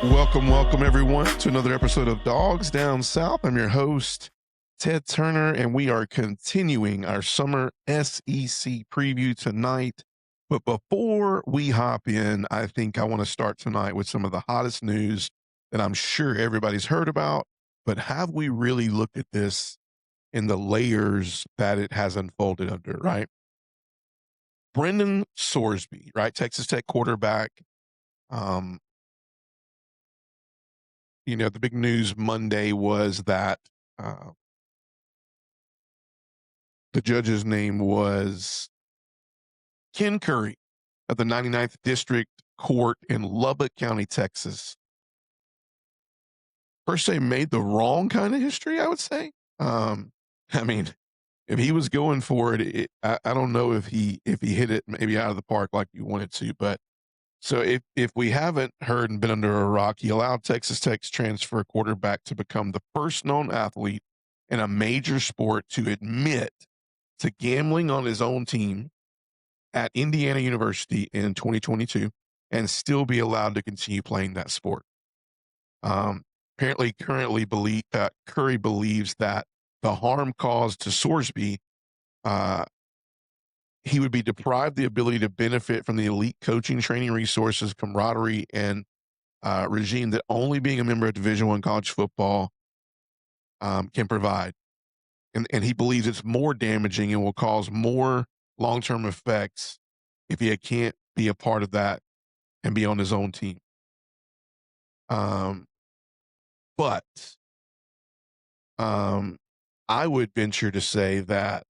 Welcome everyone to another episode of Dogs Down South. I'm your host, Ted Turner, and we are continuing our summer SEC preview tonight. But before we hop in, I think I want to start tonight with some of the hottest news that I'm sure everybody's heard about. But have we really looked at this in the layers that it has unfolded under, right? Brendan Sorsby, right? Texas Tech quarterback. The big news Monday was that the judge's name was Ken Curry of the 99th District Court in Lubbock County, Texas. Per se, made the wrong kind of history, I would say. If he was going for it, I don't know if he hit it maybe out of the park like you wanted to, but so if we haven't heard and been under a rock, he allowed Texas Tech's transfer quarterback to become the first known athlete in a major sport to admit to gambling on his own team at Indiana University in 2022 and still be allowed to continue playing that sport. Apparently, Curry believes that the harm caused to Sorsby, he would be deprived the ability to benefit from the elite coaching, training resources, camaraderie, and regime that only being a member of Division I college football can provide. And he believes it's more damaging and will cause more long-term effects if he can't be a part of that and be on his own team. But I would venture to say that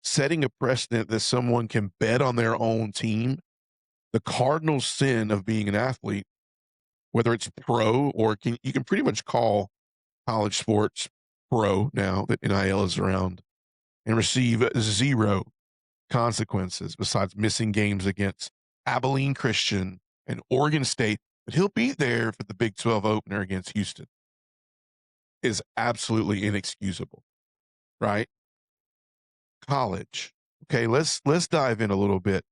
setting a precedent that someone can bet on their own team, the cardinal sin of being an athlete, whether it's pro or you can pretty much call college sports pro now that NIL is around, and receive zero consequences besides missing games against Abilene Christian and Oregon State, but he'll be there for the Big 12 opener against Houston, is absolutely inexcusable, right? College. Okay, let's dive in a little bit.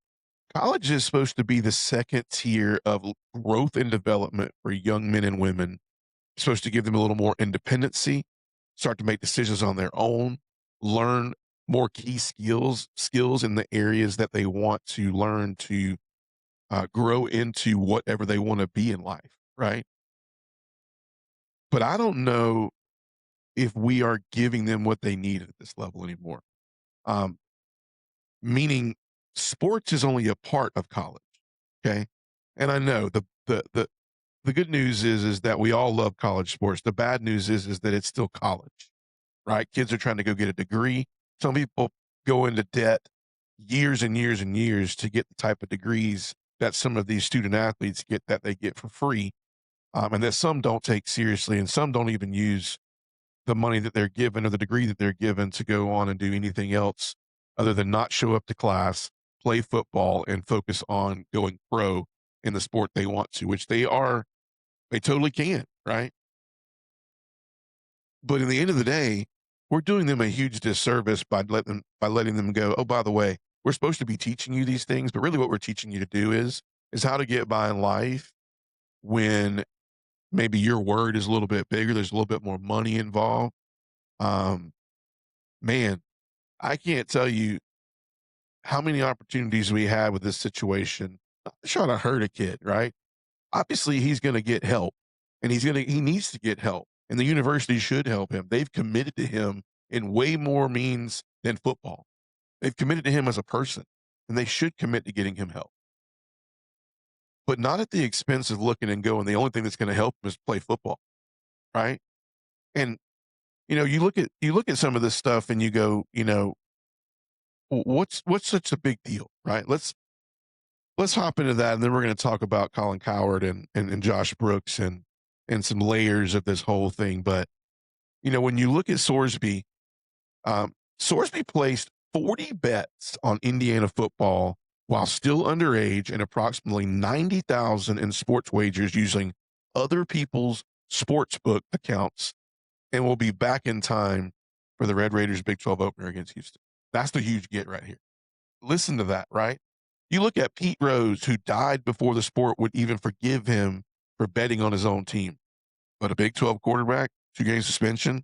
College is supposed to be the second tier of growth and development for young men and women. It's supposed to give them a little more independency, start to make decisions on their own, learn more key skills in the areas that they want to learn to grow into whatever they want to be in life, right? But I don't know if we are giving them what they need at this level anymore. Meaning sports is only a part of college. Okay. And I know the good news is that we all love college sports. The bad news is that it's still college, right? Kids are trying to go get a degree. Some people go into debt years and years and years to get the type of degrees that some of these student athletes get that they get for free. And that some don't take seriously, and some don't even use the money that they're given or the degree that they're given to go on and do anything else other than not show up to class, play football, and focus on going pro in the sport they want to, which they totally can, right? But in the end of the day, we're doing them a huge disservice by letting them go, oh, by the way, we're supposed to be teaching you these things, but really what we're teaching you to do is how to get by in life when maybe your word is a little bit bigger, there's a little bit more money involved. Man, I can't tell you how many opportunities we had with this situation. Not trying to hurt a kid, right? Obviously, he's going to get help, and he needs to get help, and the university should help him. They've committed to him in way more means than football. They've committed to him as a person, and they should commit to getting him help. But not at the expense of looking and going, the only thing that's going to help him is play football, right? And you look at some of this stuff and you go, what's such a big deal, right? Let's hop into that, and then we're going to talk about Colin Cowherd and Josh Brooks and some layers of this whole thing. But when you look at Sorsby, Sorsby placed 40 bets on Indiana football while still underage and approximately $90,000 in sports wagers using other people's sportsbook accounts, and will be back in time for the Red Raiders Big 12 opener against Houston. That's the huge get right here. Listen to that, right? You look at Pete Rose, who died before the sport would even forgive him for betting on his own team. But a Big 12 quarterback, 2-game suspension.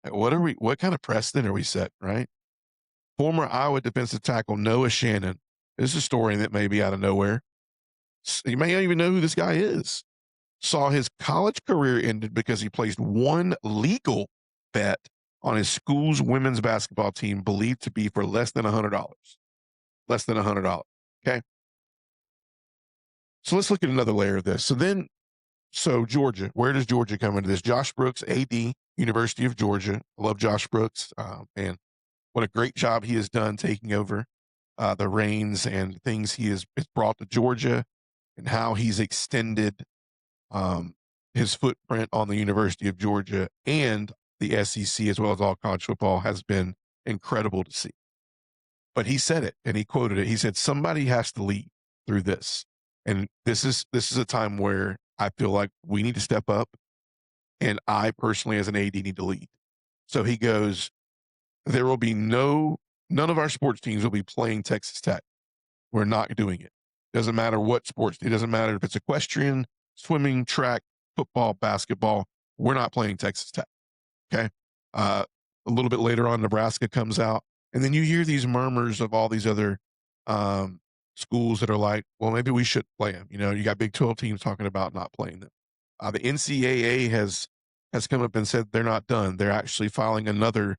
What kind of precedent are we set, right? Former Iowa defensive tackle Noah Shannon. This is a story that may be out of nowhere. You may not even know who this guy is. Saw his college career ended because he placed one legal bet on his school's women's basketball team believed to be for less than $100. Less than $100. Okay. So let's look at another layer of this. So Georgia, where does Georgia come into this? Josh Brooks, AD, University of Georgia. I love Josh Brooks. And what a great job he has done taking over the reins and things he has brought to Georgia and how he's extended his footprint on the University of Georgia and the SEC as well as all college football has been incredible to see. But he said it and he quoted it. He said, somebody has to lead through this. And this is a time where I feel like we need to step up. And I personally, as an AD, need to lead. So he goes, there will be none of our sports teams will be playing Texas Tech. We're not doing it. Doesn't matter what sports. It doesn't matter if it's equestrian, swimming, track, football, basketball. We're not playing Texas Tech. Okay. A little bit later on, Nebraska comes out. And then you hear these murmurs of all these other schools that are like, well, maybe we should play them. You know, you got Big 12 teams talking about not playing them. The NCAA has come up and said they're not done. They're actually filing another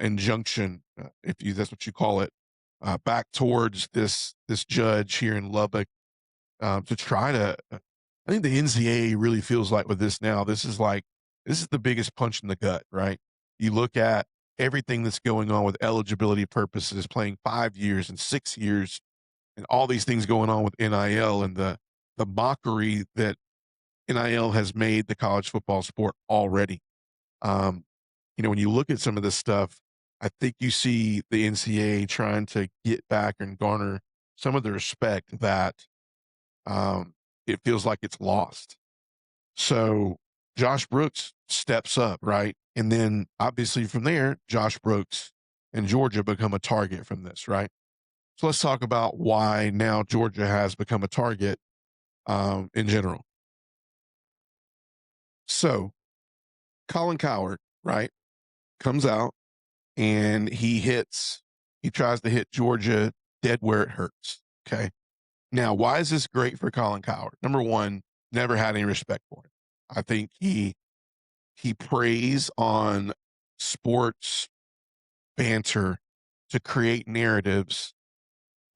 injunction, that's what you call it, back towards this judge here in Lubbock to try to. I think the NCAA really feels like with this now, this is the biggest punch in the gut, right? You look at everything that's going on with eligibility purposes, playing 5 years and 6 years, and all these things going on with NIL and the mockery that NIL has made the college football sport already. When you look at some of this stuff, I think you see the NCAA trying to get back and garner some of the respect that it feels like it's lost. So Josh Brooks steps up, right? And then obviously from there, Josh Brooks and Georgia become a target from this, right? So let's talk about why now Georgia has become a target in general. So Colin Cowherd, right, comes out and he tries to hit Georgia dead where it hurts. Okay. Now, why is this great for Colin Cowherd? Number one, never had any respect for him. I think he preys on sports banter to create narratives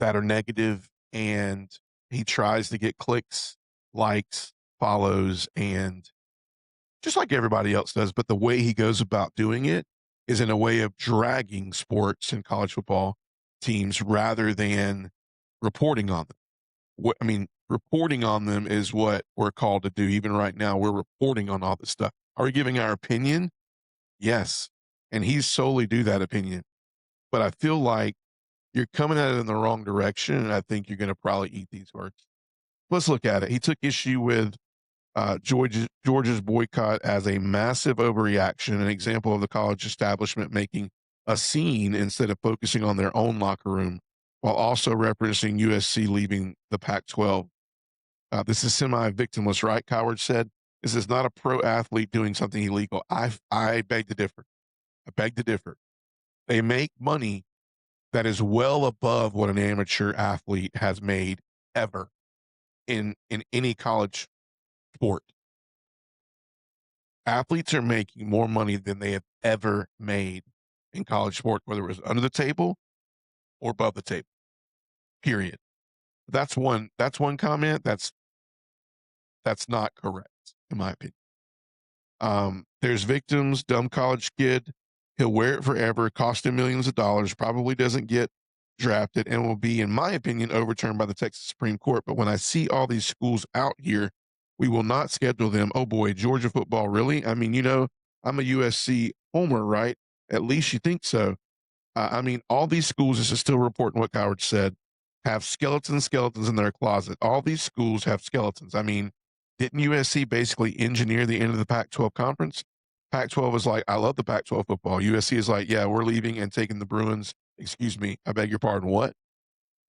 that are negative, and he tries to get clicks, likes, follows, and just like everybody else does. But the way he goes about doing it is in a way of dragging sports and college football teams rather than reporting on them. Reporting on them is what we're called to do. Even right now, we're reporting on all this stuff. Are we giving our opinion? Yes. And he's solely do that opinion. But I feel like you're coming at it in the wrong direction, and I think you're going to probably eat these words. Let's look at it. He took issue with Georgia's boycott as a massive overreaction, an example of the college establishment making a scene instead of focusing on their own locker room, while also referencing USC leaving the Pac-12. This is semi-victimless, right? Cowherd said, this is not a pro athlete doing something illegal. I beg to differ. They make money that is well above what an amateur athlete has made ever in any college sport. Athletes are making more money than they have ever made in college sport, whether it was under the table or above the table. Period. That's one comment that's not correct, in my opinion. There's victims, dumb college kid. He'll wear it forever, cost him millions of dollars, probably doesn't get drafted, and will be, in my opinion, overturned by the Texas Supreme Court. But when I see all these schools out here, we will not schedule them. Oh boy, Georgia football, really? I mean, I'm a USC homer, right? At least you think so. All these schools, this is still reporting what Cowherd said, have skeletons in their closet. All these schools have skeletons. Didn't USC basically engineer the end of the Pac-12 conference? Pac-12 was like, I love the Pac-12 football. USC is like, yeah, we're leaving and taking the Bruins. Excuse me, I beg your pardon, what?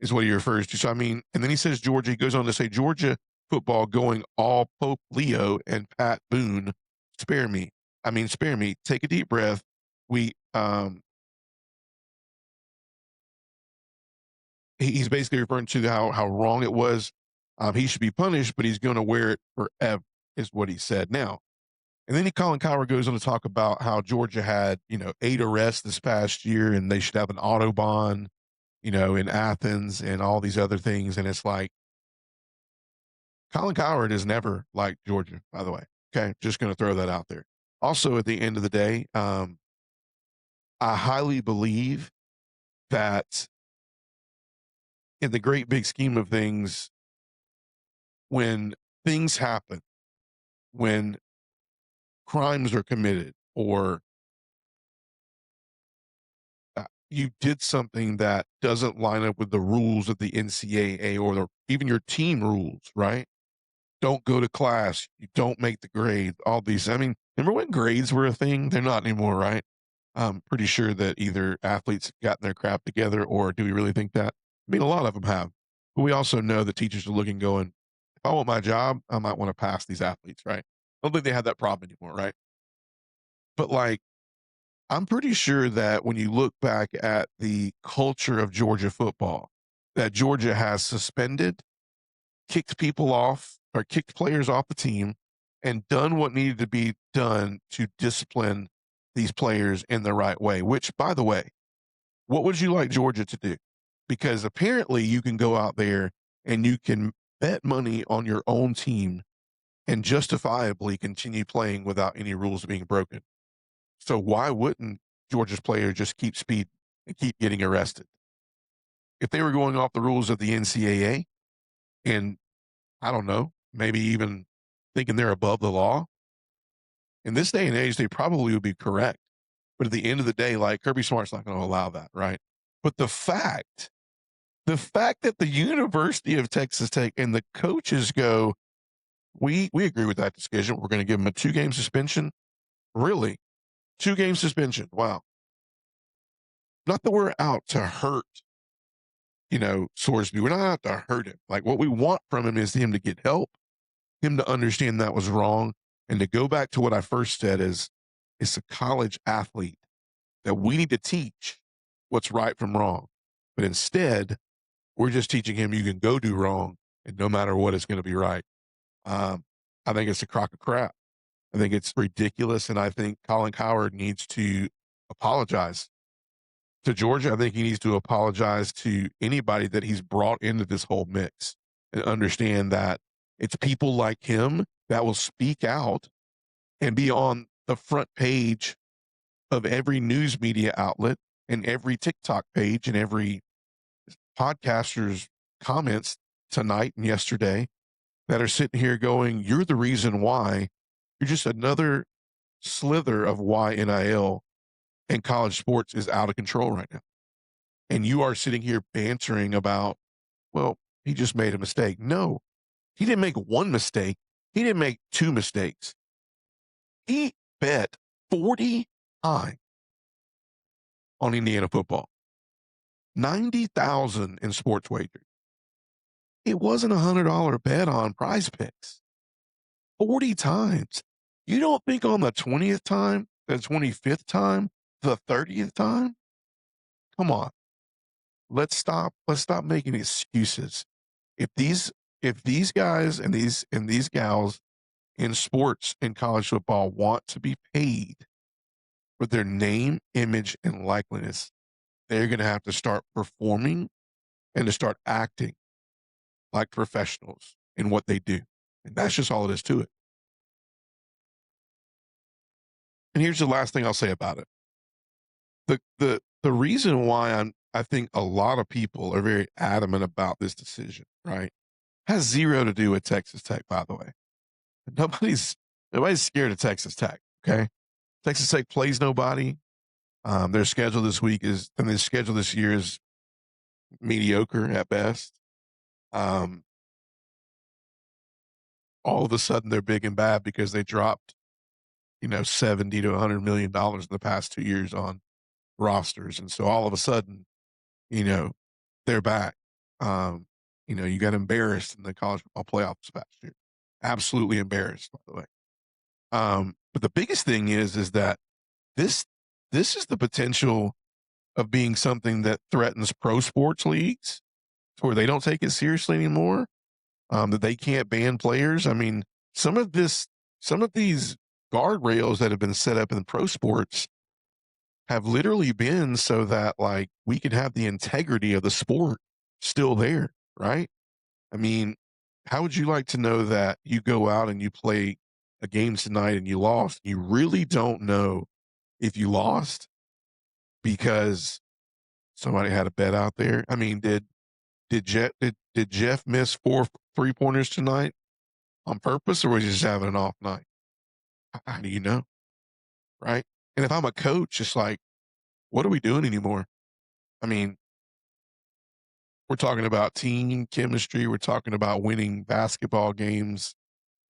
Is what he refers to. So, and then he says Georgia, he goes on to say Georgia football going all Pope Leo and Pat Boone. Spare me. I mean, spare me. Take a deep breath. We he's basically referring to how wrong it was. He should be punished, but he's going to wear it forever, is what he said. Now, and then Colin Cowherd goes on to talk about how Georgia had 8 arrests this past year, and they should have an autobahn, in Athens, and all these other things. And it's like Colin Cowherd has never liked Georgia, by the way. Okay, just going to throw that out there. Also, at the end of the day, I highly believe that in the great big scheme of things, when things happen, when crimes are committed, or you did something that doesn't line up with the rules of the NCAA or even your team rules, right? Don't go to class. You don't make the grade. All these. I mean, remember when grades were a thing? They're not anymore, right? I'm pretty sure that either athletes have gotten their crap together, or do we really think that? I mean, a lot of them have. But we also know that teachers are looking, going, if I want my job, I might want to pass these athletes, right? I don't think they have that problem anymore, right? But like, I'm pretty sure that when you look back at the culture of Georgia football, that Georgia has suspended, kicked people off, or kicked players off the team, and done what needed to be done to discipline these players in the right way. Which, by the way, what would you like Georgia to do? Because apparently you can go out there and you can bet money on your own team and justifiably continue playing without any rules being broken. So why wouldn't Georgia's players just keep speed and keep getting arrested? If they were going off the rules of the NCAA, and I don't know, maybe even thinking they're above the law, in this day and age, they probably would be correct. But at the end of the day, like, Kirby Smart's not going to allow that, right? But the fact that the University of Texas Tech and the coaches go, we agree with that decision. We're going to give them a 2-game suspension. Really? 2-game suspension. Wow. Not that we're out to hurt, Sorsby. We're not out to hurt him. Like, what we want from him is him to get help, him to understand that was wrong, and to go back to what I first said is it's a college athlete that we need to teach what's right from wrong. But instead, we're just teaching him you can go do wrong, and no matter what, it's going to be right. I think it's a crock of crap. I think it's ridiculous, and I think Colin Cowherd needs to apologize to Georgia. I think he needs to apologize to anybody that he's brought into this whole mix, and understand that it's people like him that will speak out and be on the front page of every news media outlet and every TikTok page and every podcaster's comments tonight and yesterday, that are sitting here going, you're the reason why. You're just another slither of why NIL and college sports is out of control right now. And you are sitting here bantering about, well, he just made a mistake. No, he didn't make one mistake. He didn't make 2 mistakes. He bet 40 times on Indiana football. 90,000 in sports wagers. It wasn't $100 bet on Prize Picks. 40 times. You don't think on the 20th time, the 25th time, the 30th time? Come on. Let's stop making excuses. If these guys and these gals in sports and college football want to be paid for their name, image, and likeness, they're going to have to start performing and to start acting like professionals in what they do. And that's just all it is to it. And here's the last thing I'll say about it. The reason why I think a lot of people are very adamant about this decision, right, has zero to do with Texas Tech, by the way. Nobody's scared of Texas Tech, okay? Texas Tech plays nobody. Their schedule this year is mediocre at best. All of a sudden they're big and bad because they dropped, $70 to $100 million in the past 2 years on rosters. And so all of a sudden, they're back. You got embarrassed in the college football playoffs last year. Absolutely embarrassed, by the way. But the biggest thing is that this this is the potential of being something that threatens pro sports leagues where they don't take it seriously anymore. That they can't ban players. I mean, some of this, some of these guardrails that have been set up in pro sports have literally been so that like we can have the integrity of the sport still there, right? I mean, how would you like to know that you go out and you play a game tonight and you lost? You really don't know if you lost because somebody had a bet out there. I mean, did Jeff miss 4 3-pointers tonight on purpose, or was he just having an off night? How do you know, right? And if I'm a coach, it's like, what are we doing anymore? I mean, we're talking about team chemistry. We're talking about winning basketball games.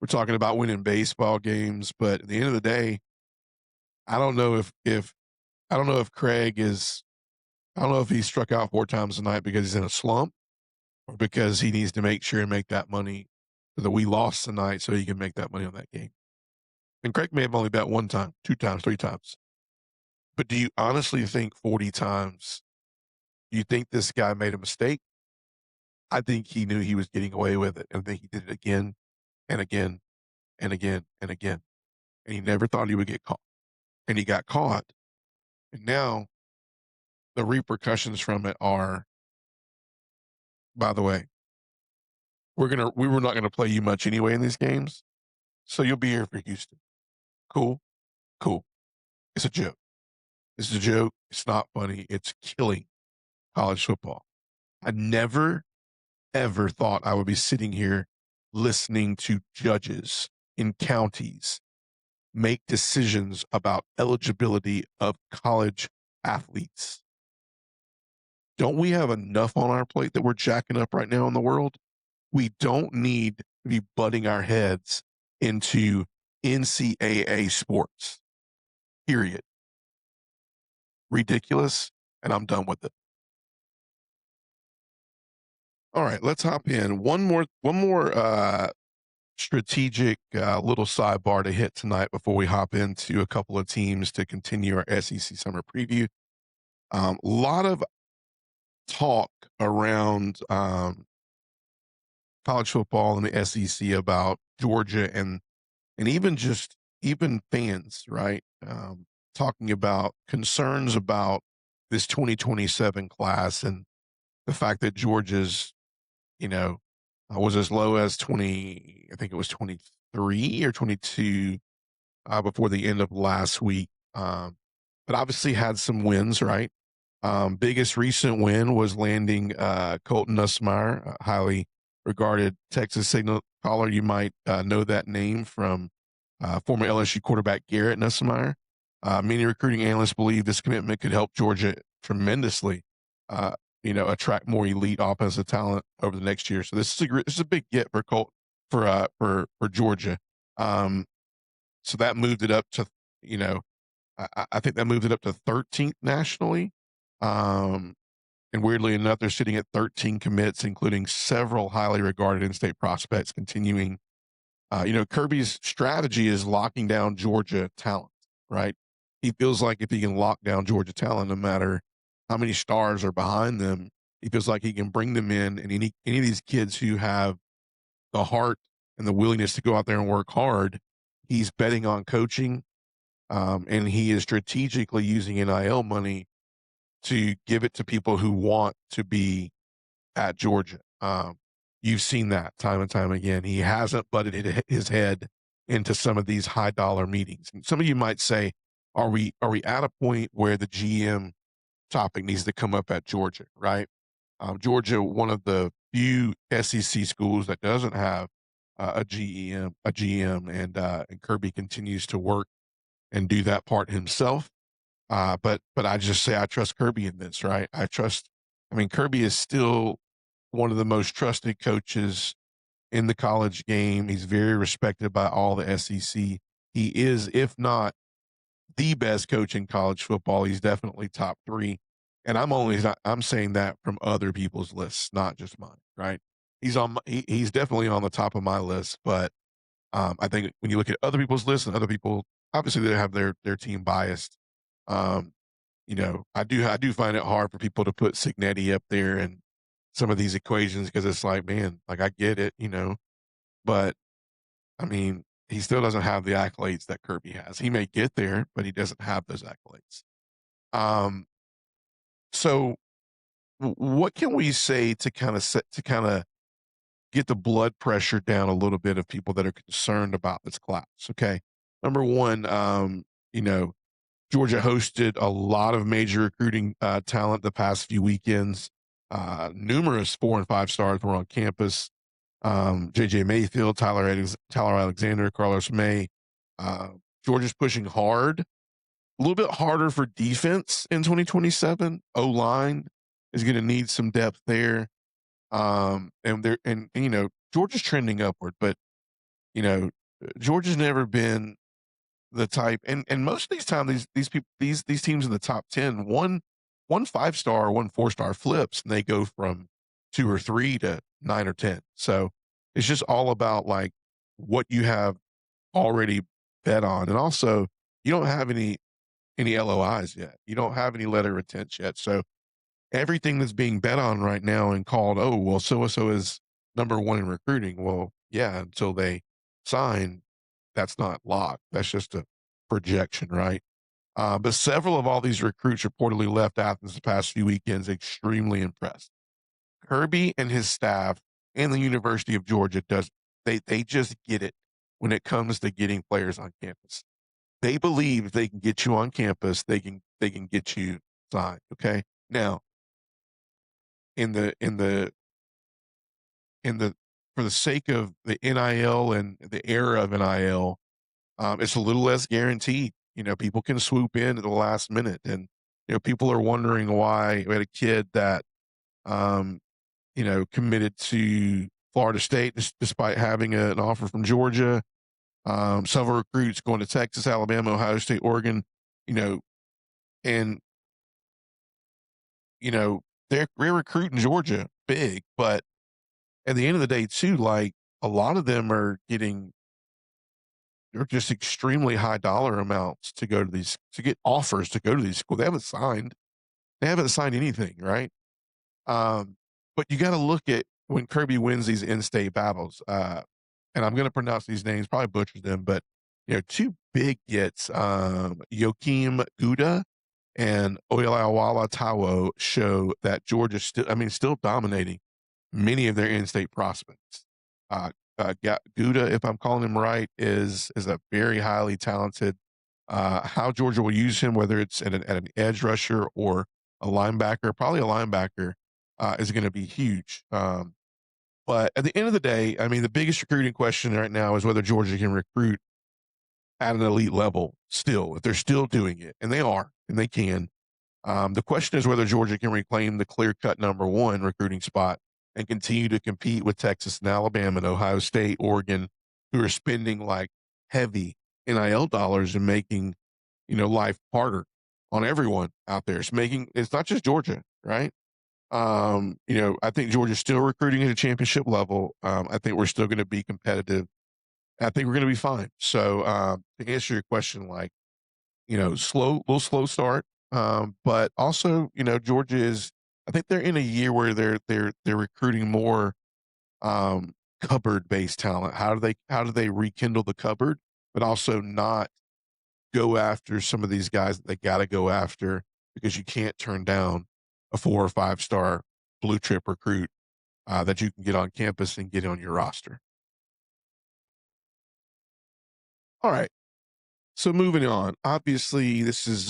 We're talking about winning baseball games. But at the end of the day, I don't know if I don't know if Craig is I don't know if he struck out 4 times tonight because he's in a slump or because he needs to make sure and make that money so that we lost tonight so he can make that money on that game. And Craig may have only bet 1 time, 2 times, 3 times. But do you honestly think 40 times, you think this guy made a mistake? I think he knew he was getting away with it. And I think he did it again and again and again and again. And he never thought he would get caught. And he got caught. And now the repercussions from it are, by the way, we were not gonna play you much anyway in these games. So you'll be here for Houston. Cool, cool. It's a joke. This is a joke. It's not funny. It's killing college football. I never, ever thought I would be sitting here listening to judges in counties make decisions about eligibility of college athletes. Don't we have enough on our plate that we're jacking up right now in the world? We don't need to be butting our heads into NCAA sports. Period. Ridiculous, and I'm done with it. All right, let's hop in. One more strategic little sidebar to hit tonight before we hop into a couple of teams to continue our SEC summer preview. A lot of talk around college football and the SEC about Georgia and even fans, right? Talking about concerns about this 2027 class and the fact that Georgia's, was as low as 20, I think it was 23 or 22 before the end of last week. But obviously had some wins, right? Biggest recent win was landing Colton Nussmeier, a highly regarded Texas signal caller. You might know that name from former LSU quarterback Garrett Nussmeier. Many recruiting analysts believe this commitment could help Georgia tremendously, attract more elite offensive talent over the next year. So this is a big get for for Georgia. So that moved it up to, I think that moved it up to 13th nationally. And weirdly enough, they're sitting at 13 commits, including several highly regarded in-state prospects continuing. Kirby's strategy is locking down Georgia talent, right? He feels like if he can lock down Georgia talent, no matter how many stars are behind them, he feels like he can bring them in. And any of these kids who have the heart and the willingness to go out there and work hard, he's betting on coaching, and he is strategically using NIL money to give it to people who want to be at Georgia. You've seen that time and time again. He hasn't butted his head into some of these high dollar meetings. And some of you might say, are we at a point where the GM topic needs to come up at Georgia, right? Georgia, one of the few SEC schools that doesn't have a GM, and Kirby continues to work and do that part himself. But I just say I trust Kirby in this, right? Kirby is still one of the most trusted coaches in the college game. He's very respected by all the SEC. He is, if not the best coach in college football, he's definitely top 3. And I'm saying that from other people's lists, not just mine, right? he's definitely on the top of my list, but I think when you look at other people's lists and other people, obviously they have their team biased. Um, I do find it hard for people to put Signetti up there and some of these equations because it's like, man, like I get it, but I mean, he still doesn't have the accolades that Kirby has. He may get there, but he doesn't have those accolades. Um, so what can we say to kind of get the blood pressure down a little bit of people that are concerned about this class? Okay. Number one, you know, Georgia hosted a lot of major recruiting talent the past few weekends. Numerous 4 and 5 stars were on campus. JJ Mayfield, Tyler Alexander, Carlos May. Uh, Georgia's pushing hard, a little bit harder for defense in 2027. O line is going to need some depth there. And Georgia's trending upward, but you know, Georgia's never been the type, and most of these times these people these teams in the top 10, one 5 star, one 4 star flips, and they go from 2 or 3 to 9 or 10. So it's just all about like what you have already bet on, and also you don't have any LOIs yet. You don't have any letter of intent yet. So everything that's being bet on right now and called, oh well, so and so is number one in recruiting. Well, yeah, until they sign, that's not locked. That's just a projection, right? But several of all these recruits reportedly left Athens the past few weekends extremely impressed. Kirby and his staff and the University of Georgia they just get it when it comes to getting players on campus. They believe if they can get you on campus, they can get you signed. Okay. Now, in the in the in the for the sake of the NIL and the era of NIL, it's a little less guaranteed. People can swoop in at the last minute, and people are wondering why we had a kid that committed to Florida State despite having an offer from Georgia. Several recruits going to Texas, Alabama, Ohio State, Oregon, you know, and you know they're recruiting Georgia big, but at the end of the day, too, like a lot of them are getting they're just extremely high dollar amounts to get offers to go to these schools. They haven't signed anything, right? Um, but you got to look at when Kirby wins these in-state battles. And I'm going to pronounce these names, probably butcher them, but two big gets, Joakim Gouda and Oyalawala Tawo show that Georgia's still dominating many of their in-state prospects. Gouda, if I'm calling him right, is a very highly talented. How Georgia will use him, whether it's at an edge rusher or a linebacker, probably a linebacker, is going to be huge. But at the end of the day, I mean, the biggest recruiting question right now is whether Georgia can recruit at an elite level still, if they're still doing it, and they are, and they can. The question is whether Georgia can reclaim the clear-cut number one recruiting spot and continue to compete with Texas and Alabama and Ohio State, Oregon, who are spending like heavy NIL dollars and making, life harder on everyone out there. It's not just Georgia, right? I think Georgia's still recruiting at a championship level. I think we're still going to be competitive. I think we're going to be fine. So, to answer your question, like, little slow start. But also, Georgia I think they're in a year where they're recruiting more, cupboard based talent. How do they rekindle the cupboard, but also not go after some of these guys that they got to go after because you can't turn down a 4 or 5 star blue chip recruit that you can get on campus and get on your roster. All right. So moving on. Obviously, this is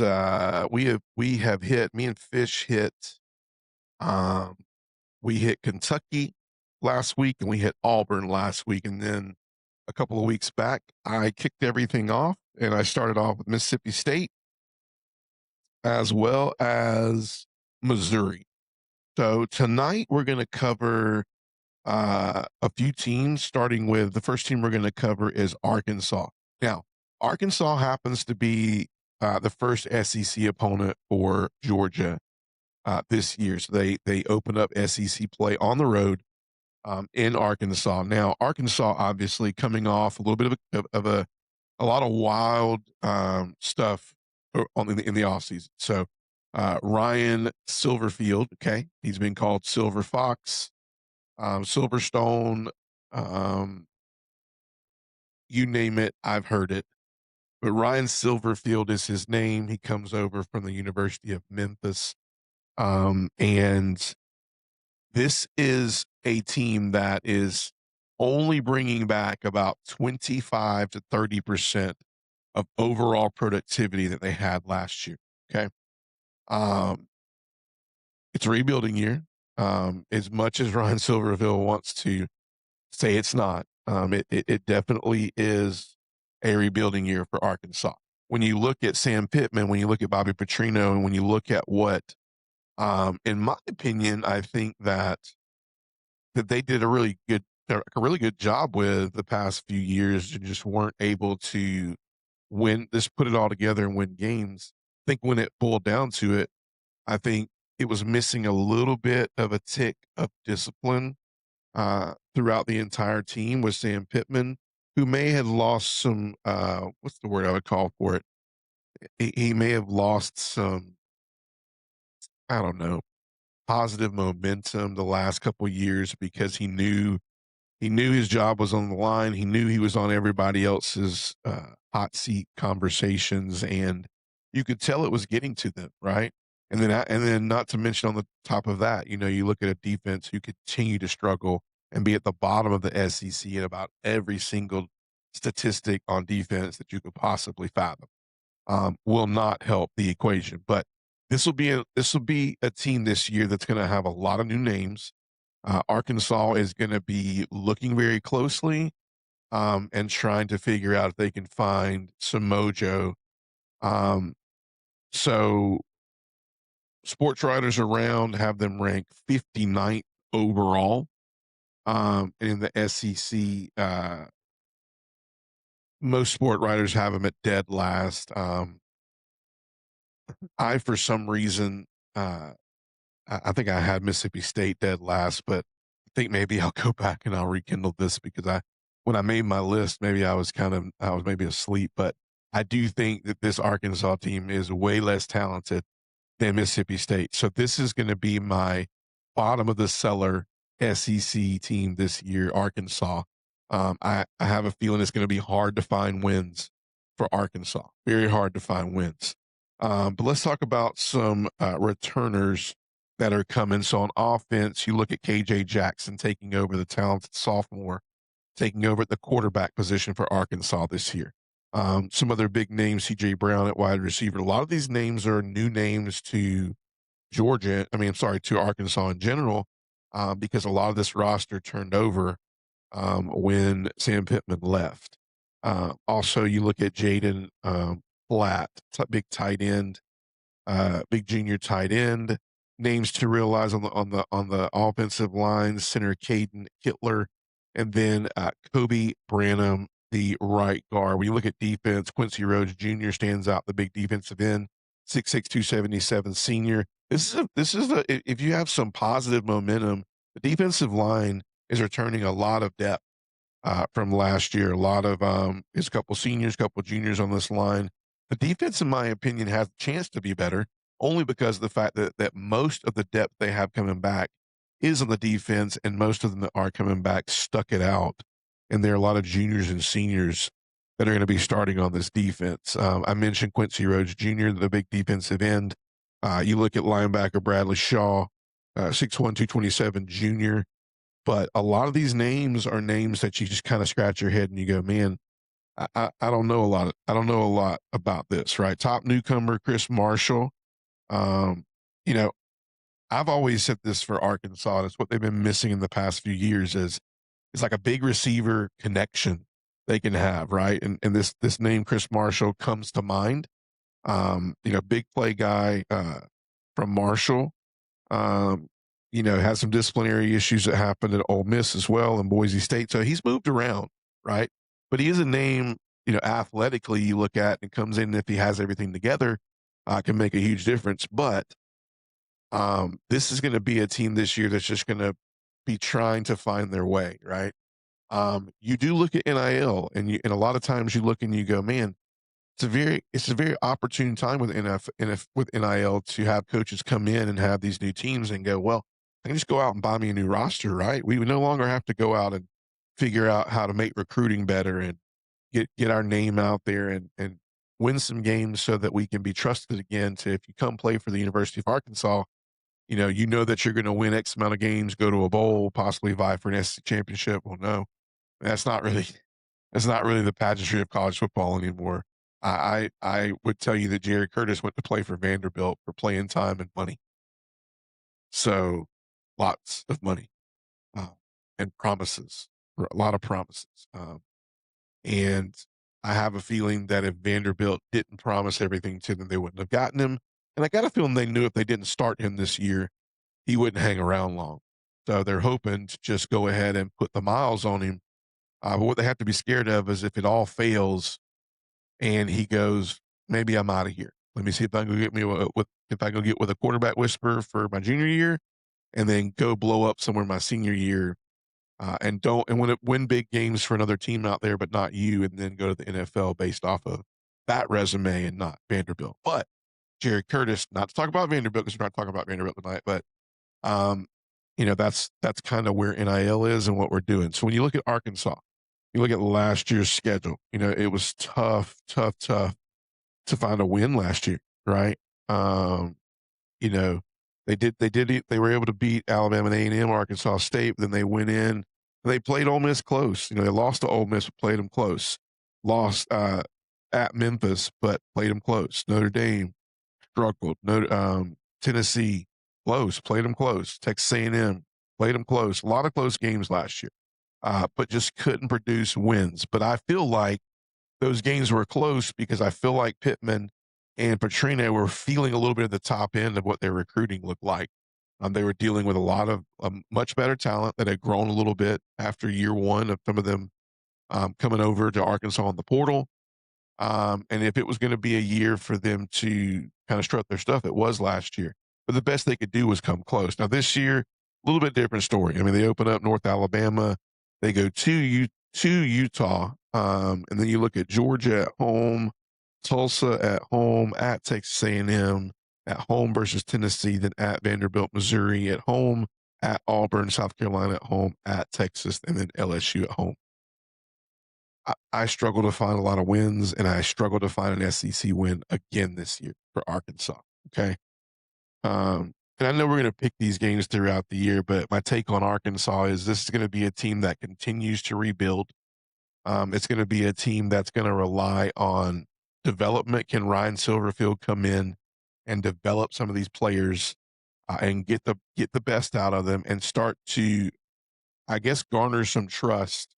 we have hit me and Fish hit um we hit Kentucky last week and we hit Auburn last week, and then a couple of weeks back I kicked everything off and I started off with Mississippi State as well as Missouri. So tonight we're going to cover a few teams, starting with the first team we're going to cover is Arkansas. Now, Arkansas happens to be the first SEC opponent for Georgia this year. So they open up SEC play on the road in Arkansas. Now, Arkansas obviously coming off a little bit of a lot of wild stuff in the offseason. So Ryan Silverfield, okay, he's been called Silver Fox, Silverstone, um, you name it, I've heard it. But Ryan Silverfield is his name. He comes over from the University of Memphis. And this is a team that is only bringing back about 25 to 30% of overall productivity that they had last year. Okay. Um, it's a rebuilding year. As much as Ryan Silverfield wants to say it's not, it definitely is a rebuilding year for Arkansas. When you look at Sam Pittman, when you look at Bobby Petrino, and when you look at what, in my opinion, I think that they did a really good job with the past few years and just weren't able to just put it all together and win games. I think when it boiled down to it, I think it was missing a little bit of a tick of discipline throughout the entire team with Sam Pittman, who may have lost some what's the word I would call for it? He may have lost some, I don't know, positive momentum the last couple years because he knew his job was on the line. He knew he was on everybody else's hot seat conversations, and you could tell it was getting to them, right? And then not to mention on the top of that, you look at a defense who continue to struggle and be at the bottom of the SEC in about every single statistic on defense that you could possibly fathom. Will not help the equation. But this will be a team this year that's going to have a lot of new names. Arkansas is going to be looking very closely and trying to figure out if they can find some mojo. Um, so sports writers around have them ranked 59th overall in the SEC. Most sport writers have them at dead last. I, for some reason, I think I had Mississippi State dead last, but I think maybe I'll go back and I'll rekindle this because when I made my list, maybe I was maybe asleep, but I do think that this Arkansas team is way less talented than Mississippi State. So this is going to be my bottom of the cellar SEC team this year, Arkansas. I have a feeling it's going to be hard to find wins for Arkansas. Very hard to find wins. But let's talk about some returners that are coming. So on offense, you look at KJ Jackson taking over, the talented sophomore, taking over at the quarterback position for Arkansas this year. Some other big names, CJ Brown at wide receiver. A lot of these names are new names to to Arkansas in general, because a lot of this roster turned over when Sam Pittman left. Also, you look at Jaden Blatt, big tight end, big junior tight end. Names to realize on the offensive line: center Caden Kittler, and then Kobe Branham, the right guard. When you look at defense, Quincy Rhodes Jr. stands out, the big defensive end, 6'6", 277 senior. If you have some positive momentum, the defensive line is returning a lot of depth from last year. A lot of there's a couple seniors, couple juniors on this line. The defense, in my opinion, has a chance to be better, only because of the fact that most of the depth they have coming back is on the defense, and most of them that are coming back stuck it out. And there are a lot of juniors and seniors that are going to be starting on this defense. I mentioned Quincy Rhodes Jr., the big defensive end. You look at linebacker Bradley Shaw, 6'1", 227 junior. But a lot of these names are names that you just kind of scratch your head and you go, man, I don't know a lot. I don't know a lot about this, right? Top newcomer Chris Marshall. Um, you know, I've always said this for Arkansas. And it's what they've been missing in the past few years is it's like a big receiver connection they can have, right? And this name Chris Marshall comes to mind. Big play guy from Marshall. Had some disciplinary issues that happened at Ole Miss as well and Boise State. So he's moved around, right? But he is a name, athletically you look at and comes in, if he has everything together, can make a huge difference. But this is going to be a team this year that's just going to be trying to find their way, right? You do look at NIL, and a lot of times you look and you go, man, it's a very opportune time with with NIL to have coaches come in and have these new teams and go, well, I can just go out and buy me a new roster, right? We no longer have to go out and figure out how to make recruiting better and get our name out there and win some games so that we can be trusted again to if you come play for the University of Arkansas, you know that you're going to win X amount of games, go to a bowl, possibly vie for an SEC championship. Well, no, that's not really that's not really the pageantry of college football anymore. I would tell you that Jerry Curtis went to play for Vanderbilt for playing time and money. So lots of money uh, and promises, a lot of promises. And I have a feeling that if Vanderbilt didn't promise everything to them, they wouldn't have gotten him. And I got a feeling they knew if they didn't start him this year, he wouldn't hang around long. So they're hoping to just go ahead and put the miles on him. But what they have to be scared of is if it all fails and he goes, maybe I'm out of here. Let me see if I can go get me if I go get with a quarterback whisperer for my junior year, and then go blow up somewhere my senior year, and don't and win big games for another team out there, but not you, and then go to the NFL based off of that resume and not Vanderbilt. But Jerry Curtis, not to talk about Vanderbilt because we're not talking about Vanderbilt tonight, but um, that's kind of where NIL is and what we're doing. So when you look at Arkansas, you look at last year's schedule, it was tough, tough, tough to find a win last year, right? Um, you know, they were able to beat Alabama and A&M, Arkansas State, but then they went in and they played Ole Miss close. They lost to Ole Miss, but played them close. Lost at Memphis, but played them close. Notre Dame struggled. Tennessee close, played them close. Texas A&M played them close. A lot of close games last year, but just couldn't produce wins. But I feel like those games were close because I feel like Pittman and Petrino were feeling a little bit of the top end of what their recruiting looked like. They were dealing with a lot of much better talent that had grown a little bit after year one of some of them coming over to Arkansas in the portal. And if it was going to be a year for them to kind of strut their stuff, it was last year. But the best they could do was come close. Now this year, a little bit different story. I mean, they open up North Alabama, they go to Utah, and then you look at Georgia at home, Tulsa at home, at Texas A&M, at home versus Tennessee, then at Vanderbilt, Missouri, at home, at Auburn, South Carolina at home, at Texas, and then LSU at home. I struggle to find a lot of wins, and I struggle to find an SEC win again this year for Arkansas. Okay. And I know we're going to pick these games throughout the year, but my take on Arkansas is this is going to be a team that continues to rebuild. It's going to be a team that's going to rely on development. Can Ryan Silverfield come in and develop some of these players and get the best out of them and start to, I guess, garner some trust?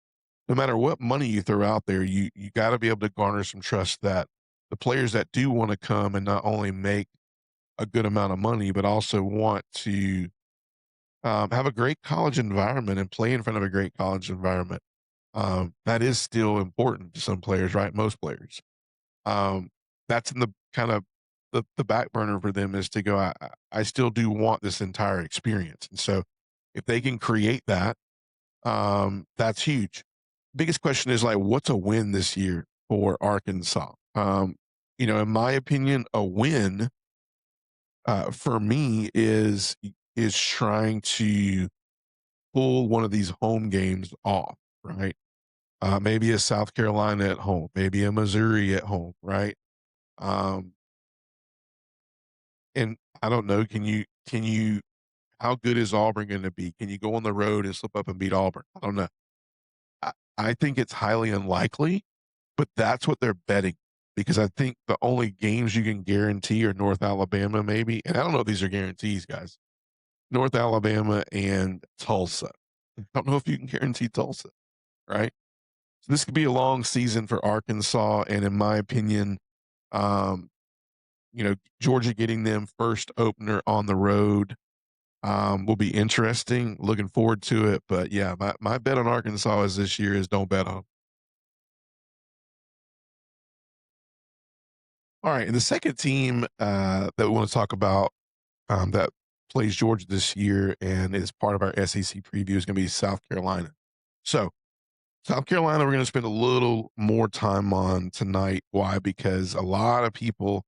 No matter what money you throw out there, you got to be able to garner some trust that the players that do want to come and not only make a good amount of money, but also want to have a great college environment and play in front of a great college environment. That is still important to some players, right? Most players. That's in the kind of the back burner for them is to go, I still do want this entire experience. And so if they can create that, that's huge. Biggest question is like, what's a win this year for Arkansas? In my opinion, a win for me is trying to pull one of these home games off, right? Maybe a South Carolina at home, maybe a Missouri at home, right? Um, and I don't know, can you how good is Auburn going to be? Can you go on the road and slip up and beat Auburn? I don't know. I think it's highly unlikely, but that's what they're betting because I think the only games you can guarantee are North Alabama, maybe. And I don't know if these are guarantees, guys. North Alabama and Tulsa. I don't know if you can guarantee Tulsa, right? So this could be a long season for Arkansas. And in my opinion, um, Georgia getting them first opener on the road will be interesting. Looking forward to it. But yeah, my bet on Arkansas is this year is don't bet on 'em. All right. And the second team that we want to talk about that plays Georgia this year and is part of our SEC preview is going to be South Carolina. So, South Carolina, we're going to spend a little more time on tonight. Why? Because a lot of people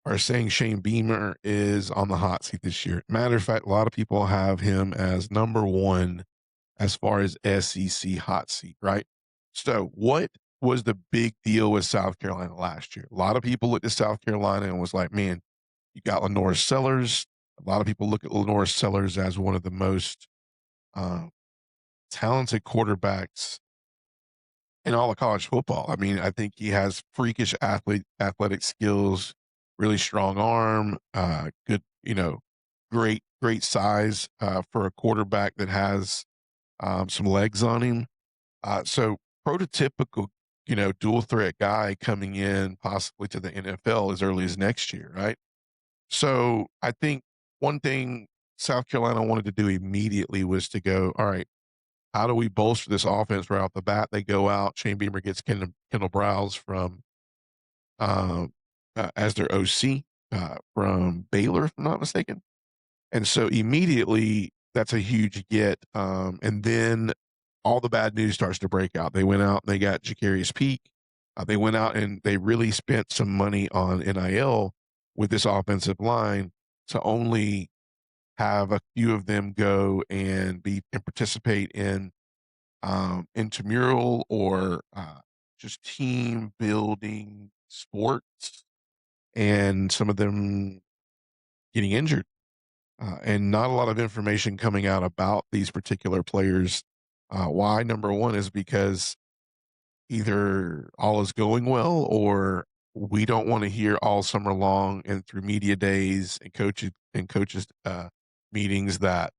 are saying Shane Beamer is on the hot seat this year. Matter of fact, a lot of people have him as number one as far as SEC hot seat, right? So, what was the big deal with South Carolina last year? A lot of people looked at South Carolina and was like, man, you got Lenore Sellers. A lot of people look at Lenore Sellers as one of the most uh, talented quarterbacks in all of college football. I mean, I think he has freakish athletic skills, really strong arm, good, great size for a quarterback that has some legs on him. So prototypical, dual threat guy coming in possibly to the NFL as early as next year, right? So I think one thing South Carolina wanted to do immediately was to go, all right, how do we bolster this offense right off the bat? They go out. Shane Beamer gets Kendall Browse from as their OC from Baylor, if I'm not mistaken. And so immediately that's a huge get. And then all the bad news starts to break out. They went out and they got Jacarius Peak. They went out and they really spent some money on NIL with this offensive line to only have a few of them go and participate in intramural or just team building sports, and some of them getting injured, and not a lot of information coming out about these particular players. Why? Number one is because either all is going well, or we don't want to hear all summer long and through media days and coaches meetings that,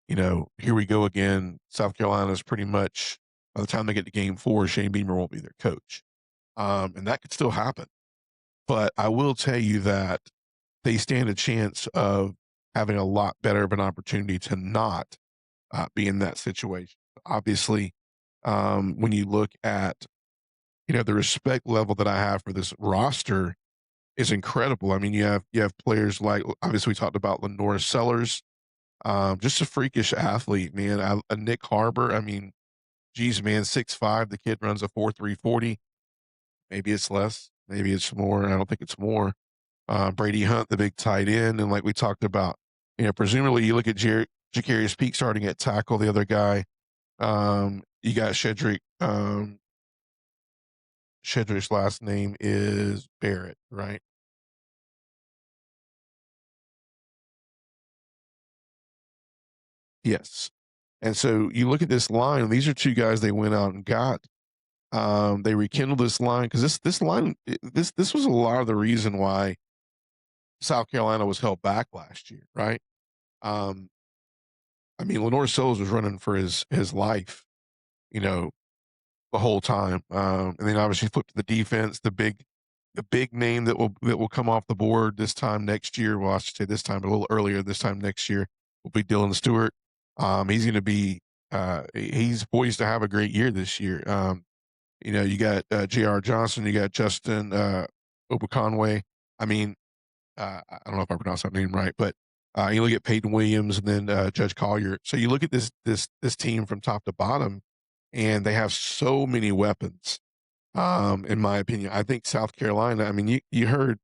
here we go again. South Carolina is pretty much, by the time they get to game 4, Shane Beamer won't be their coach. And that could still happen. But I will tell you that they stand a chance of having a lot better of an opportunity to not be in that situation. Obviously, when you look at, the respect level that I have for this roster is incredible. I mean, you have players like, obviously we talked about Lenore Sellers, just a freakish athlete, man. Nick Harbor, I mean, geez, man, 6'5", the kid runs a 4.340. Maybe it's less, maybe it's more. I don't think it's more. Brady Hunt, the big tight end, and like we talked about, presumably you look at Jacarius Peak starting at tackle, the other guy. You got Shedrick. Shedrick's last name is Barrett, right? Yes. And so you look at this line, these are two guys they went out and got. They rekindled this line because this line, this was a lot of the reason why South Carolina was held back last year, right? Um, I mean, Lenore Sills was running for his life, you know, the whole time. And then obviously flip to the defense, the big name that will come off the board this time next year. Well, I should say this time, but a little earlier this time next year will be Dylan Stewart. He's going to be he's poised to have a great year this year. You got J.R. Johnson, you got Justin Obuconway. I mean, I don't know if I pronounced that name right, but you look at Peyton Williams and then Judge Collier. So you look at this team from top to bottom, and they have so many weapons. In my opinion, I think South Carolina. I mean, you heard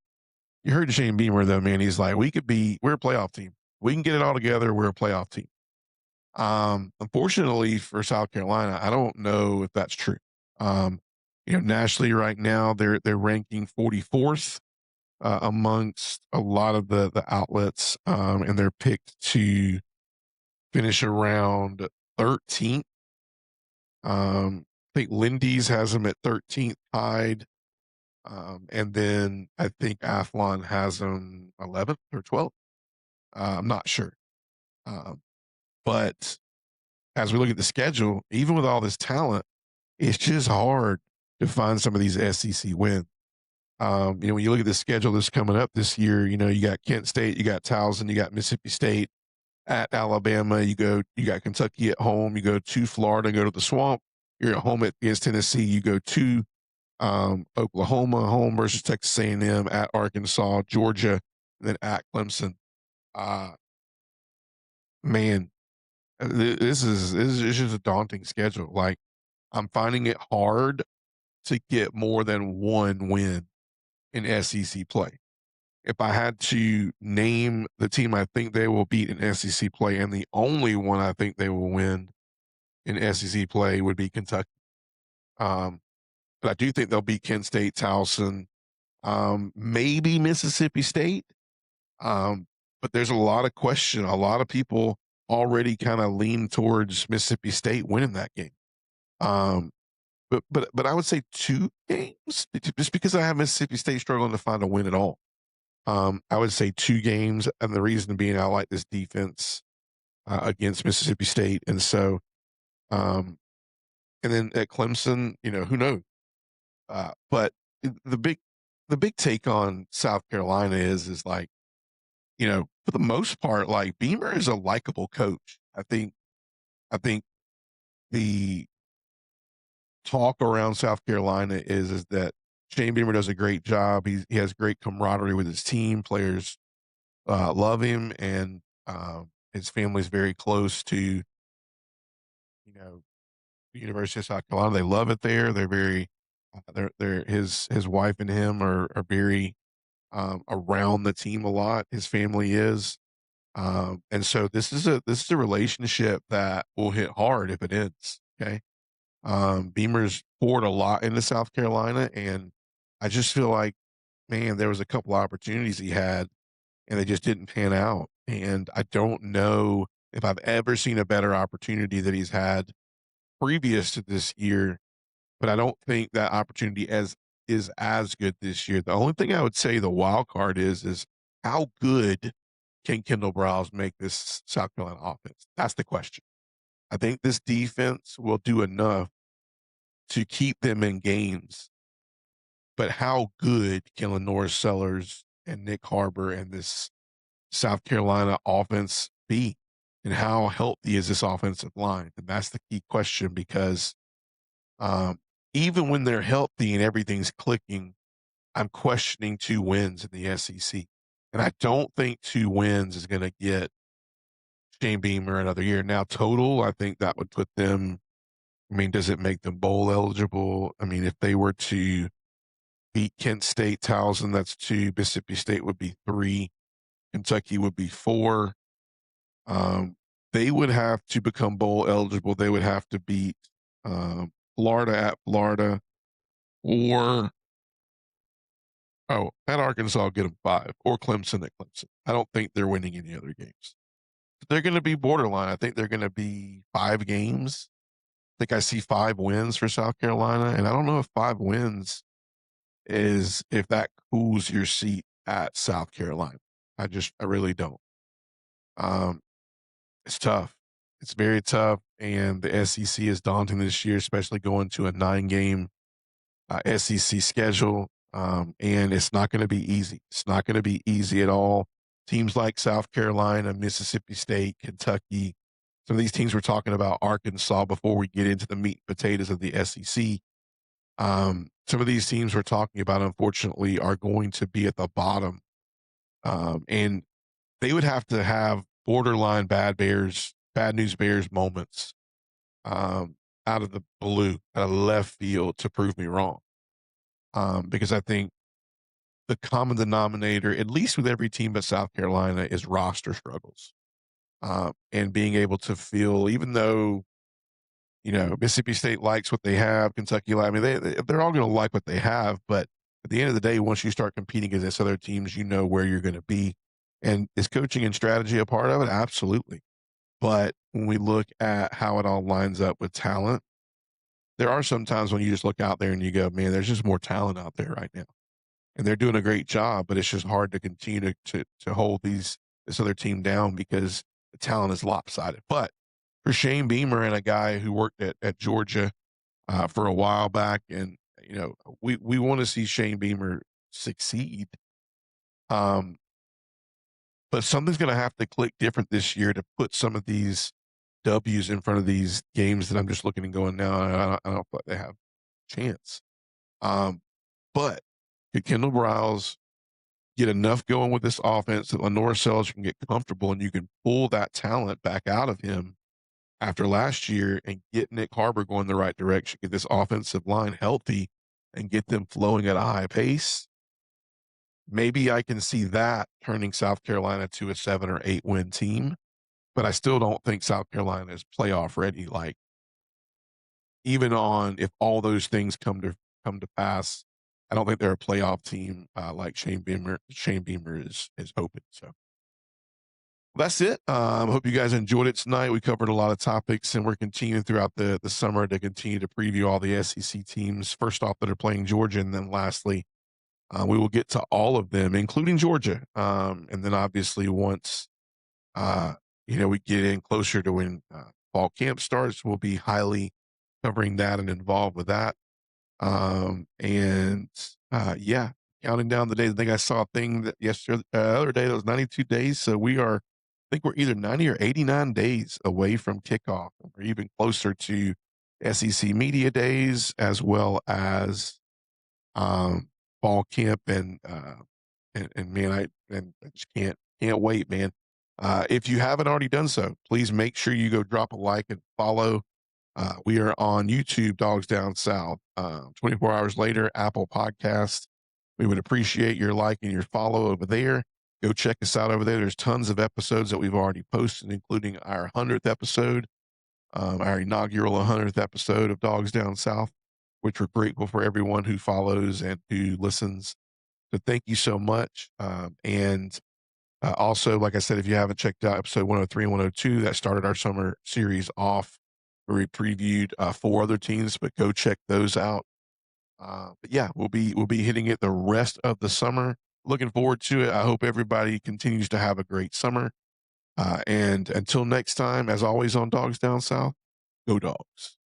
Shane Beamer though, man. He's like, we're a playoff team. We can get it all together. We're a playoff team. Unfortunately for South Carolina, I don't know if that's true. Nationally right now, they're ranking 44th amongst a lot of the outlets, and they're picked to finish around 13th. I think Lindy's has them at 13th tied. And then I think Athlon has them 11th or 12th. I'm not sure. But as we look at the schedule, even with all this talent, it's just hard to find some of these SEC wins. When you look at the schedule that's coming up this year, you got Kent State, you got Towson, you got Mississippi State at Alabama, you got Kentucky at home, you go to Florida, go to the Swamp, you're at home against Tennessee, you go to Oklahoma, home versus Texas A&M, at Arkansas, Georgia, and then at Clemson. Man, this is it's just a daunting schedule. Like, I'm finding it hard to get more than one win in SEC play. If I had to name the team I think they will beat in SEC play, and the only one I think they will win in SEC play would be Kentucky. Um, but I do think they'll beat Kent State, Towson, maybe Mississippi State. Um, but there's a lot of question. A lot of people already kind of lean towards Mississippi State winning that game. Um, but I would say 2 games just because I have Mississippi State struggling to find a win at all. I would say 2 games, and the reason being I like this defense against Mississippi State, and so and then at Clemson, who knows? But the big the big take on South Carolina is like, for the most part, like Beamer is a likable coach. I think the talk around South Carolina is that Shane Beamer does a great job. He has great camaraderie with his team. Players love him, and his family's very close to the University of South Carolina. They love it there. They're very they're his wife and him are very around the team a lot. His family is. And so this is a relationship that will hit hard if it ends. Okay. Beamer's poured a lot into South Carolina, and I just feel like, man, there was a couple opportunities he had, and they just didn't pan out. And I don't know if I've ever seen a better opportunity that he's had previous to this year, but I don't think that opportunity is as good this year. The only thing I would say the wild card is how good can Kendall Browse make this South Carolina offense? That's the question. I think this defense will do enough to keep them in games, but how good can Lenore Sellers and Nick Harbor and this South Carolina offense be? And how healthy is this offensive line? And that's the key question because um, even when they're healthy and everything's clicking, I'm questioning 2 wins in the SEC. And I don't think 2 wins is going to get Shane Beamer another year. Now, total, I think that would put them. I mean, does it make them bowl eligible? I mean, if they were to beat Kent State, Towson, that's 2. Mississippi State would be 3. Kentucky would be 4. Um, they would have to become bowl eligible. They would have to beat Florida at Florida, or at Arkansas, get them 5, or Clemson at Clemson. I don't think they're winning any other games. They're going to be borderline. I think they're going to be 5 games. I think I see 5 wins for South Carolina, and I don't know if 5 wins is if that cools your seat at South Carolina. I really don't. Um, it's tough. It's very tough, and the SEC is daunting this year, especially going to a 9-game SEC schedule. And it's not going to be easy. It's not going to be easy at all. Teams like South Carolina, Mississippi State, Kentucky, some of these teams we're talking about, Arkansas, before we get into the meat and potatoes of the SEC. Some of these teams we're talking about, unfortunately, are going to be at the bottom. And they would have to have borderline bad news Bears moments out of the blue, out of left field to prove me wrong. Because I think the common denominator, at least with every team but South Carolina, is roster struggles. And being able to feel, even though, Mississippi State likes what they have, Kentucky, I mean, they're all going to like what they have, but at the end of the day, once you start competing against other teams, you know where you're going to be. And is coaching and strategy a part of it? Absolutely. But when we look at how it all lines up with talent, there are some times when you just look out there and you go, man, there's just more talent out there right now. And they're doing a great job, but it's just hard to continue to hold this other team down because the talent is lopsided. But for Shane Beamer and a guy who worked at Georgia for a while back, and we want to see Shane Beamer succeed. But something's going to have to click different this year to put some of these W's in front of these games that I'm just looking and going, no, I don't feel like they have a chance. But could Kendall Browse get enough going with this offense that Lenore Sellers can get comfortable and you can pull that talent back out of him after last year and get Nick Harbor going the right direction, get this offensive line healthy and get them flowing at a high pace. Maybe I can see that turning South Carolina to a 7 or 8 win team, but I still don't think South Carolina is playoff ready. Like, even on if all those things come to pass, I don't think they're a playoff team like Shane Beamer is hoping. So that's it. Hope you guys enjoyed it tonight. We covered a lot of topics, and we're continuing throughout the summer to continue to preview all the SEC teams. First off, that are playing Georgia, and then lastly, we will get to all of them, including Georgia. And then obviously once uh, we get in closer to when fall camp starts, we'll be highly covering that and involved with that. And yeah, counting down the days. I think I saw a thing that yesterday, other day, that was 92 days. So I think we're either 90 or 89 days away from kickoff. We're even closer to SEC media days as well as um, fall camp. And man, I just can't wait, man. If you haven't already done so, please make sure you go drop a like and follow. We are on YouTube, Dogs Down South. 24 hours later, Apple Podcast. We would appreciate your like and your follow over there. Go check us out over there. There's tons of episodes that we've already posted, including our 100th episode, our inaugural 100th episode of Dogs Down South, which we're grateful for everyone who follows and who listens. So thank you so much. And also, like I said, if you haven't checked out episode 103 and 102, that started our summer series off where we previewed 4 other teams, but go check those out. But yeah, we'll be hitting it the rest of the summer. Looking forward to it. I hope everybody continues to have a great summer. And until next time, as always on Dogs Down South, go Dogs.